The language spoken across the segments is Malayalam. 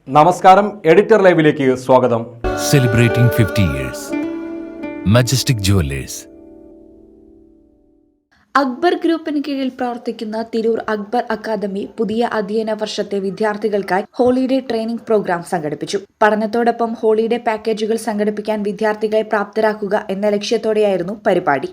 നമസ്കാരം, എഡിറ്റർ ലൈവിലേക്ക് സ്വാഗതം. Celebrating 50 years. Majestic Jewelers. Akbar ഗ്രൂപ്പിന് കീഴിൽ പ്രവർത്തിക്കുന്ന തിരൂർ അക്ബർ അക്കാദമി പുതിയ അധ്യയന വർഷത്തെ വിദ്യാർത്ഥികൾക്കായി ഹോളിഡേ ട്രെയിനിംഗ് പ്രോഗ്രാം സംഘടിപ്പിച്ചു. പഠനത്തോടൊപ്പം ഹോളിഡേ പാക്കേജുകൾ സംഘടിപ്പിക്കാൻ വിദ്യാർത്ഥികളെ പ്രാപ്തരാക്കുക എന്ന ലക്ഷ്യത്തോടെയായിരുന്നു പരിപാടി.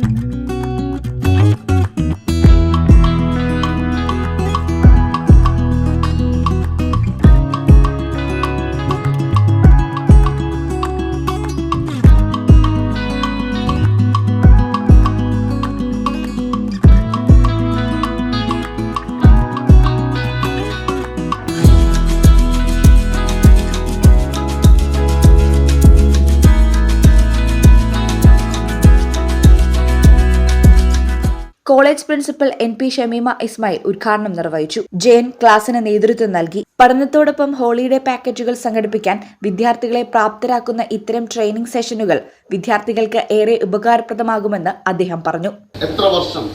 College principal NP Shameema Ismail ഉദ്ഘാടനം നിർവഹിച്ചു. ജയൻ ക്ലാസിന് നേതൃത്വം നൽകി. പഠനത്തോടൊപ്പം ഹോളിഡേ പാക്കേജുകൾ സംഘടിപ്പിക്കാൻ വിദ്യാർത്ഥികളെ പ്രാപ്തരാക്കുന്ന ഇത്തരം ട്രെയിനിംഗ് സെഷനുകൾ വിദ്യാർത്ഥികൾക്ക് ഏറെ ഉപകാരപ്രദമാകുമെന്ന് അദ്ദേഹം പറഞ്ഞു. എത്ര വർഷം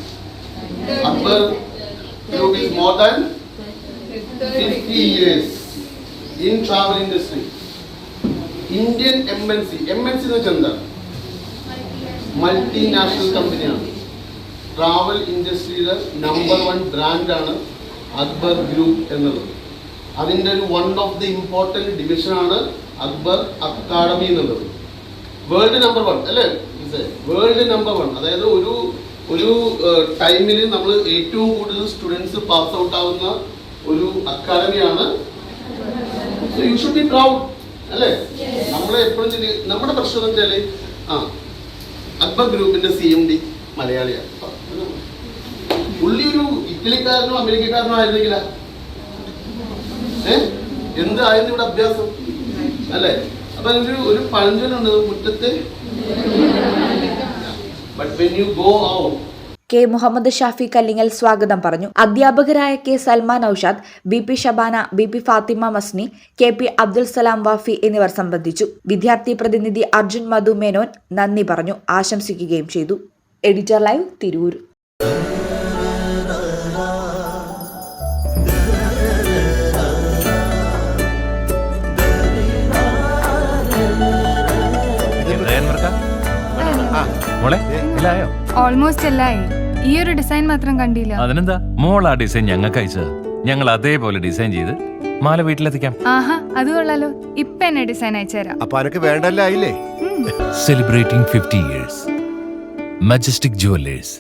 Akbar group is more than 50 years in travel industry. Indian MNC എന്ന് വെച്ചാൽ എന്താ? മൾട്ടിനാഷണൽ കമ്പനിയാണ്. ട്രാവൽ ഇൻഡസ്ട്രിയിലെ നമ്പർ 1 ബ്രാൻഡാണ് അക്ബർ ഗ്രൂപ്പ് എന്നുള്ളത്. അതിൻ്റെ ഒരു വൺ ഓഫ് ദി ഇമ്പോർട്ടൻറ്റ് ഡിവിഷനാണ് അക്ബർ അക്കാഡമി എന്നുള്ളത്. വേൾഡ് നമ്പർ 1 അല്ലേ? World number 1. അതായത് ഒരു ടൈമിൽ നമ്മൾ ഏറ്റവും കൂടുതൽ സ്റ്റുഡൻസ് പാസ് ഔട്ട് ആവുന്ന ഒരു അക്കാഡമിയാണ്. യു ഷുഡ് ബി പ്രൗഡ് അല്ലേ? നമ്മളെ എപ്പോഴും നമ്മുടെ പ്രശ്നം എന്ന് വെച്ചാൽ അക്ബർ ഗ്രൂപ്പിന്റെ CMD മലയാളിയാണ്. പുള്ളി ഒരു ഇറ്റലിക്കാരനോ അമേരിക്കക്കാരനോ ആയിരുന്നെങ്കില എന്തായിരുന്നു ഇവിടെ അഭ്യാസം അല്ലേ? അപ്പൊ ഒരു പഴഞ്ചൊല്ലുണ്ട്, മുറ്റത്തെ but when you go out. K Muhammad Shafi Kallingal സ്വാഗതം പറഞ്ഞു. അധ്യാപകരായ K Salman Aushad, BP Shabana, BP Fathima Masni, KP Abdul Salam Wafi എന്നിവർ സംബന്ധിച്ചു. വിദ്യാർത്ഥി പ്രതിനിധി അർജുൻ മധു മേനോൻ നന്ദി പറഞ്ഞു, ആശംസിക്കുകയും ചെയ്തു. Editor live, Tirur. ഓൾമോസ്റ്റ് എല്ലായി. ഈ ഒരു ഡിസൈൻ മാത്രം കണ്ടില്ല. അതിനെന്താ, മോൾ ആ ഡിസൈൻ ഞങ്ങൾക്ക് അയച്ചത്. ഞങ്ങൾ അതേപോലെ ഡിസൈൻ ചെയ്ത് മാല വീട്ടിലെത്തിക്കാം. ആഹാ, അത് കൊള്ളാലോ. ഇപ്പൊ എന്നെ ഡിസൈൻ അയച്ചുതരാം. അപ്പൊ അനക്ക് വേണ്ടല്ലേ? Celebrating 50 years. Majestic Jewelers.